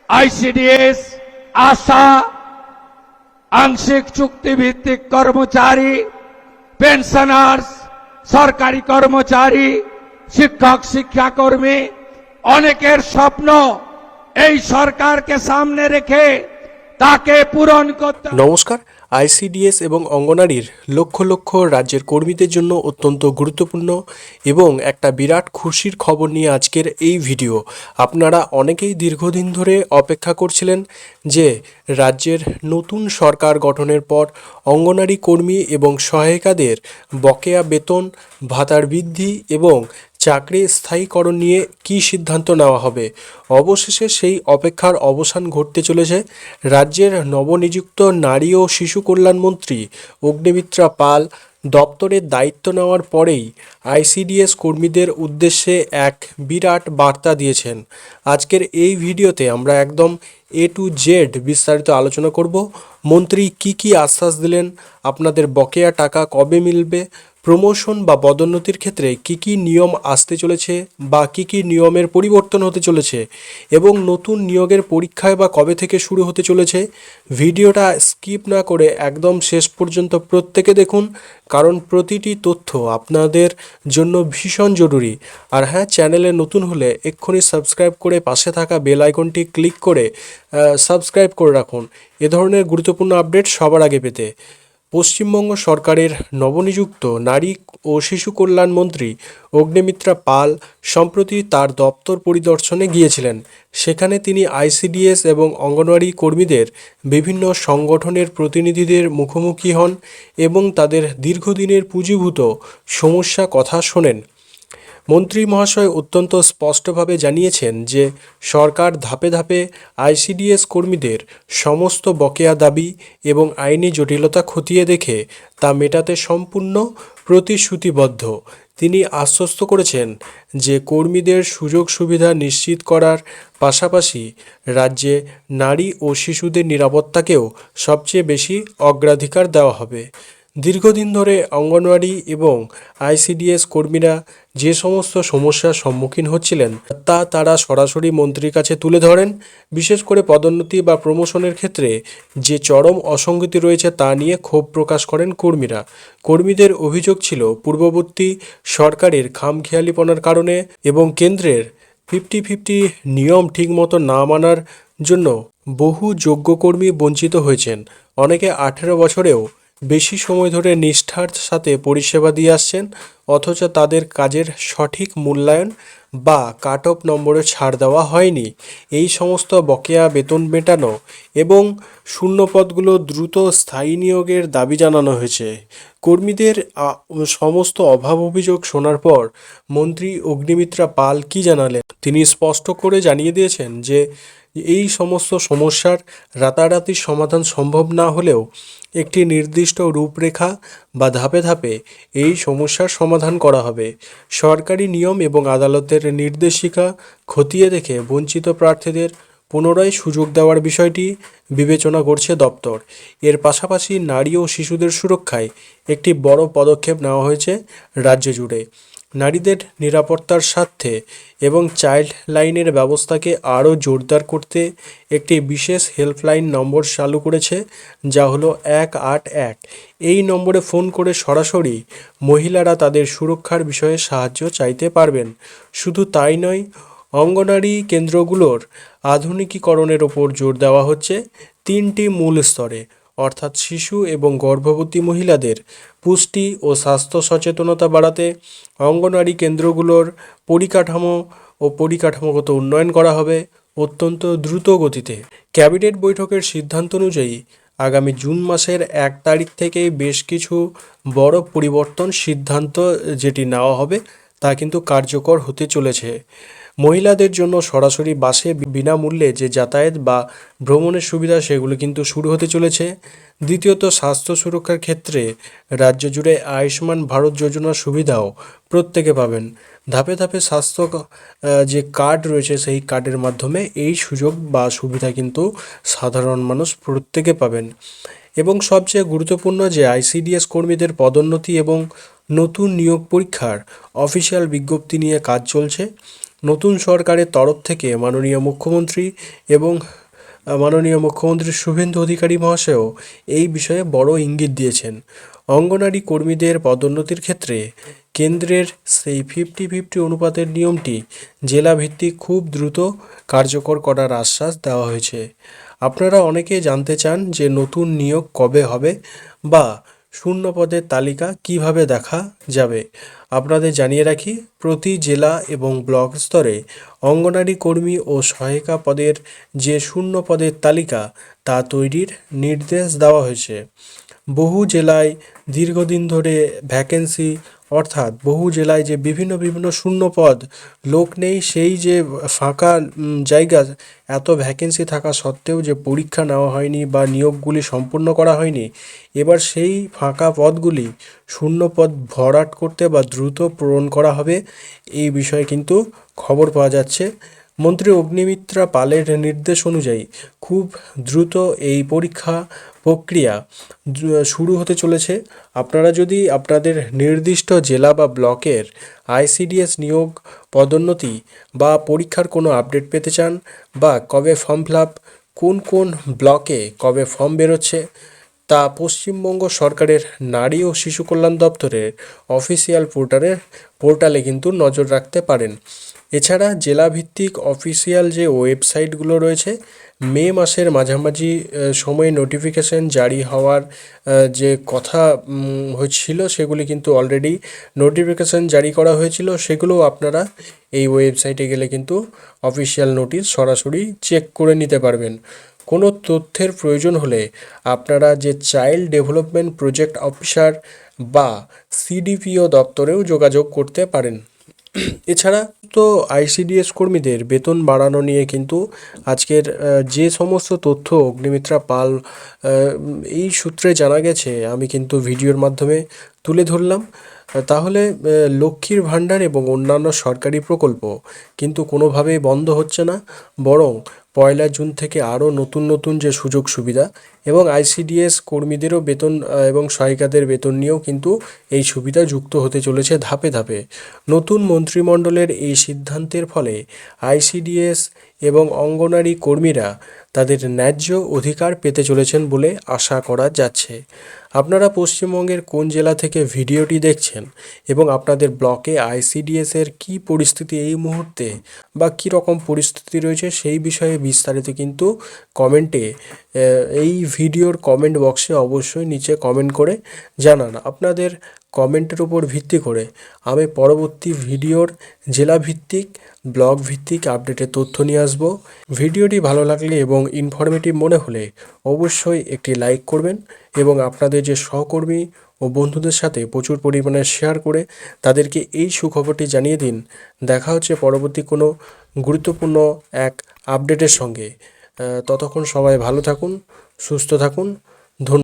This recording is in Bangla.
আইসিডিএস, আশা, আংশিক চুক্তিভিত্তিক কর্মচারী, পেনশনার্স, সরকারি কর্মচারী, শিক্ষক শিক্ষাকর্মী অনেকের স্বপ্ন এই সরকারকে সামনে রেখে তাকে পূরণ করতে। নমস্কার। আইসিডিএস এবং অঙ্গনারীর লক্ষ লক্ষ রাজ্যের কর্মীদের জন্য অত্যন্ত গুরুত্বপূর্ণ এবং একটা বিরাট খুশির খবর নিয়ে আজকের এই ভিডিও। আপনারা অনেকেই দীর্ঘদিন ধরে অপেক্ষা করছিলেন যে রাজ্যের নতুন সরকার গঠনের পর অঙ্গনারী কর্মী এবং সহায়িকাদের বকেয়া বেতন, ভাতার বৃদ্ধি এবং চাকরি স্থায়ীকরণ নিয়ে কী সিদ্ধান্ত নেওয়া হবে। অবশেষে সেই অপেক্ষার অবসান ঘটতে চলেছে। রাজ্যের নবনিযুক্ত নারী ও শিশু কল্যাণ মন্ত্রী অগ্নিমিত্রা পাল দপ্তরের দায়িত্ব নেওয়ার পরেই আইসিডিএস কর্মীদের উদ্দেশ্যে এক বিরাট বার্তা দিয়েছেন। আজকের এই ভিডিওতে আমরা একদম A to Z বিস্তারিত আলোচনা করব। মন্ত্রী কি আশ্বাস দিলেন, আপনাদের বকেয়া টাকা কবে মিলবে, প্রমোশন বা পদোন্নতির ক্ষেত্রে কি নিয়ম আসতে চলেছে বা কি নিয়মের পরিবর্তন হতে চলেছে এবং নতুন নিয়োগের পরীক্ষায় বা কবে থেকে শুরু হতে চলেছে। ভিডিওটা স্কিপ না করে একদম শেষ পর্যন্ত প্রত্যেকে দেখুন, কারণ প্রতিটি তথ্য আপনাদের জন্য ভীষণ জরুরি। আর হ্যাঁ, চ্যানেলে নতুন হলে এক্ষুনি সাবস্ক্রাইব করে পাশে থাকা বেল আইকনটি ক্লিক করে সাবস্ক্রাইব করে রাখুন এ ধরনের গুরুত্বপূর্ণ আপডেট সবার আগে পেতে। পশ্চিমবঙ্গ সরকারের নবনিযুক্ত নারী ও শিশু কল্যাণ মন্ত্রী অগ্নিমিত্রা পাল সম্প্রতি তার দপ্তর পরিদর্শনে গিয়েছিলেন। সেখানে তিনি আইসিডিএস এবং অঙ্গনওয়াড়ি কর্মীদের বিভিন্ন সংগঠনের প্রতিনিধিদের মুখোমুখি হন এবং তাদের দীর্ঘদিনের পুঁজিভূত সমস্যা কথা শোনেন। মন্ত্রী মহাশয় অত্যন্ত স্পষ্টভাবে জানিয়েছেন যে সরকার ধাপে ধাপে আইসিডিএস কর্মীদের সমস্ত বকেয়া দাবি এবং আইনি জটিলতা খতিয়ে দেখে তা মেটাতে সম্পূর্ণ প্রতিশ্রুতিবদ্ধ। তিনি আশ্বস্ত করেছেন যে কর্মীদের সুযোগ সুবিধা নিশ্চিত করার পাশাপাশি রাজ্যে নারী ও শিশুদের নিরাপত্তাকেও সবচেয়ে বেশি অগ্রাধিকার দেওয়া হবে। দীর্ঘদিন ধরে অঙ্গনওয়াড়ি এবং আইসিডিএস কর্মীরা যে সমস্ত সমস্যার সম্মুখীন হচ্ছিলেন তা তারা সরাসরি মন্ত্রীর কাছে তুলে ধরেন। বিশেষ করে পদোন্নতি বা প্রমোশনের ক্ষেত্রে যে চরম অসঙ্গতি রয়েছে তা নিয়ে ক্ষোভ প্রকাশ করেন কর্মীরা। কর্মীদের অভিযোগ ছিল পূর্ববর্তী সরকারের খামখেয়ালিপনার কারণে এবং কেন্দ্রের 50-50 নিয়ম ঠিকমতো না মানার জন্য বহু যোগ্য কর্মী বঞ্চিত হয়েছেন। অনেকে 18 বছরেও বেশি সময় ধরে নিষ্ঠার সাথে পরিষেবা দিয়ে আসছেন, অথচ তাদের কাজের সঠিক মূল্যায়ন বা কাট অফ নম্বরে ছাড় দেওয়া হয়নি। এই সমস্ত বকেয়া বেতন মেটানো এবং শূন্য পদগুলো দ্রুত স্থায়ী নিয়োগের দাবি জানানো হয়েছে। কর্মীদের সমস্ত অভাব অভিযোগ শোনার পর মন্ত্রী অগ্নিমিত্রা পাল কি জানালেন, তিনি স্পষ্ট করে জানিয়ে দিয়েছেন যে এই সমস্ত সমস্যার রাতারাতি সমাধান সম্ভব না হলেও একটি নির্দিষ্ট রূপরেখা বা ধাপে ধাপে এই সমস্যার সমাধান করা হবে। সরকারি নিয়ম এবং আদালতের নির্দেশিকা খতিয়ে দেখে বঞ্চিত প্রার্থীদের পুনরায় সুযোগ দেওয়ার বিষয়টি বিবেচনা করছে দপ্তর। এর পাশাপাশি নারী ও শিশুদের সুরক্ষায় একটি বড় পদক্ষেপ নেওয়া হয়েছে রাজ্য জুড়ে। নারীদের নিরাপত্তার স্বার্থে এবং চাইল্ড লাইনের ব্যবস্থাকে আরও জোরদার করতে একটি বিশেষ হেল্পলাইন নম্বর চালু করেছে, যা হলো 181। এই নম্বরে ফোন করে সরাসরি মহিলারা তাদের সুরক্ষার বিষয়ে সাহায্য চাইতে পারবেন। শুধু তাই নয়, অঙ্গনারী কেন্দ্রগুলোর আধুনিকীকরণের ওপর জোর দেওয়া হচ্ছে 3টি মূল স্তরে, অর্থাৎ শিশু এবং গর্ভবতী মহিলাদের পুষ্টি ও স্বাস্থ্য সচেতনতা বাড়াতে অঙ্গনওয়াড়ি কেন্দ্রগুলোর পরিকাঠামোগত উন্নয়ন করা হবে অত্যন্ত দ্রুত গতিতে। ক্যাবিনেট বৈঠকের সিদ্ধান্ত অনুযায়ী আগামী জুন মাসের 1 তারিখ থেকেই বেশ কিছু বড় পরিবর্তন সিদ্ধান্ত যেটি নেওয়া হবে তা কিন্তু কার্যকর হতে চলেছে। মহিলাদের জন্য সরাসরি বাসে বিনামূল্যে যে যাতায়াত বা ভ্রমণের সুবিধা সেগুলো কিন্তু শুরু হতে চলেছে। দ্বিতীয়ত, স্বাস্থ্য সুরক্ষার ক্ষেত্রে রাজ্য জুড়ে আয়ুষ্মান ভারত যোজনার সুবিধাও প্রত্যেকে পাবেন। ধাপে ধাপে স্বাস্থ্য যে কার্ড রয়েছে সেই কার্ডের মাধ্যমে এই সুযোগ বা সুবিধা কিন্তু সাধারণ মানুষ প্রত্যেকে পাবেন। এবং সবচেয়ে গুরুত্বপূর্ণ যে আইসিডিএস কর্মীদের পদোন্নতি এবং নতুন নিয়োগ পরীক্ষার অফিসিয়াল বিজ্ঞপ্তি নিয়ে কাজ চলছে। নতুন সরকারের তরফ থেকে মাননীয় মুখ্যমন্ত্রী এবং মাননীয় মুখ্যমন্ত্রী শুভেন্দু অধিকারী মহাশয়ও এই বিষয়ে বড় ইঙ্গিত দিয়েছেন। অঙ্গনারী কর্মীদের পদোন্নতির ক্ষেত্রে কেন্দ্রের সেই 50-50 অনুপাতের নিয়মটি জেলাভিত্তিক খুব দ্রুত কার্যকর করার আশ্বাস দেওয়া হয়েছে। আপনারা অনেকেই জানতে চান যে নতুন নিয়োগ কবে হবে বা শূন্য পদের তালিকা কিভাবে দেখা যাবে। আপনাদের জানিয়ে রাখি, প্রতি জেলা এবং ব্লক স্তরে অঙ্গনারী কর্মী ও সহায়িকা পদের যে শূন্য পদের তালিকা তা তৈরির নির্দেশ দেওয়া হয়েছে। বহু জেলায় দীর্ঘদিন ধরে ভ্যাকেন্সি, অর্থাৎ বহু জেলায় যে বিভিন্ন শূন্য পদ, লোক নেই, সেই যে ফাঁকা জায়গা, এত ভ্যাকেন্সি থাকা সত্ত্বেও যে পরীক্ষা নেওয়া হয়নি বা নিয়োগগুলি সম্পূর্ণ করা হয়নি, এবার সেই ফাঁকা পদগুলি শূন্য পদ ভরাট করতে বা দ্রুত পূরণ করা হবে, এই বিষয়ে কিন্তু খবর পাওয়া যাচ্ছে। মন্ত্রী অগ্নিমিত্রা পালের নির্দেশ অনুযায়ী খুব দ্রুত এই পরীক্ষা প্রক্রিয়া শুরু হতে চলেছে। আপনারা যদি আপনাদের নির্দিষ্ট জেলা বা ব্লকের আইসিডিএস নিয়োগ, পদোন্নতি বা পরীক্ষার কোনো আপডেট পেতে চান, বা কবে ফর্ম ফিল আপ, কোন ব্লকে কবে ফর্ম বেরোচ্ছে, তা পশ্চিমবঙ্গ সরকারের নারী ও শিশু কল্যাণ দপ্তরের অফিসিয়াল পোর্টালে কিন্তু নজর রাখতে পারেন। এছাড়া জেলাভিত্তিক অফিসিয়াল যে ওয়েবসাইটগুলো রয়েছে, মে মাসের মাঝামাঝি সময়ে নোটিফিকেশন জারি হওয়ার যে কথা হচ্ছিল, সেগুলি কিন্তু অলরেডি নোটিফিকেশন জারি করা হয়েছিল। সেগুলো আপনারা এই ওয়েবসাইটে গেলে কিন্তু অফিসিয়াল নোটিশ সরাসরি চেক করে নিতে পারবেন। কোনো তথ্যের প্রয়োজন হলে আপনারা যে চাইল্ড ডেভেলপমেন্ট প্রজেক্ট অফিসার বা সিডিপিও দপ্তরেও যোগাযোগ করতে পারেন। এছাড়া তো আইসিডিএস কর্মীদের বেতন বাড়ানো নিয়ে কিন্তু আজকের যে সমস্ত তথ্য অগ্নিমিত্রা পাল এই সূত্রে জানা গেছে, আমি কিন্তু ভিডিওর মাধ্যমে তুলে ধরলাম। তাহলে লক্ষ্মীর ভাণ্ডার এবং অন্যান্য সরকারি প্রকল্প কিন্তু কোনোভাবেই বন্ধ হচ্ছে না, বরং 1 জুন থেকে আরও নতুন যে সুযোগ সুবিধা, এবং আইসিডিএস কর্মীদেরও বেতন এবং সহায়িকাদের বেতন নিয়েও কিন্তু এই সুবিধা যুক্ত হতে চলেছে ধাপে ধাপে। নতুন মন্ত্রিমণ্ডলের এই সিদ্ধান্তের ফলে আইসিডিএস এবং অঙ্গনারী কর্মীরা তাদের ন্যায্য অধিকার পেতে চলেছেন বলে আশা করা যাচ্ছে। আপনারা পশ্চিমবঙ্গের কোন জেলা থেকে ভিডিওটি দেখছেন এবং আপনাদের ব্লকে আইসিডিএসের কী পরিস্থিতি এই মুহূর্তে বা কী রকম পরিস্থিতি রয়েছে, সেই বিষয়ে বিস্তারিত কিন্তু কমেন্টে, এই ভিডিওর কমেন্ট বক্সে অবশ্যই নিচে কমেন্ট করে জানান। আপনাদের কমেন্টের উপর ভিত্তি করে আমি পরবর্তী ভিডিওর জেলাভিত্তিক, ব্লগ ভিত্তিক আপডেটের তথ্য নিয়ে আসব। ভিডিওটি ভালো লাগলে এবং ইনফরমেটিভ মনে হলে অবশ্যই একটি লাইক করবেন এবং আপনাদের যে সহকর্মী ও বন্ধুদের সাথে প্রচুর পরিমাণে শেয়ার করে তাদেরকে এই সুখবরটি জানিয়ে দিন। দেখা হচ্ছে পরবর্তী কোনো গুরুত্বপূর্ণ এক আপডেটের সঙ্গে। ততক্ষণ সবাই ভালো থাকুন, সুস্থ থাকুন।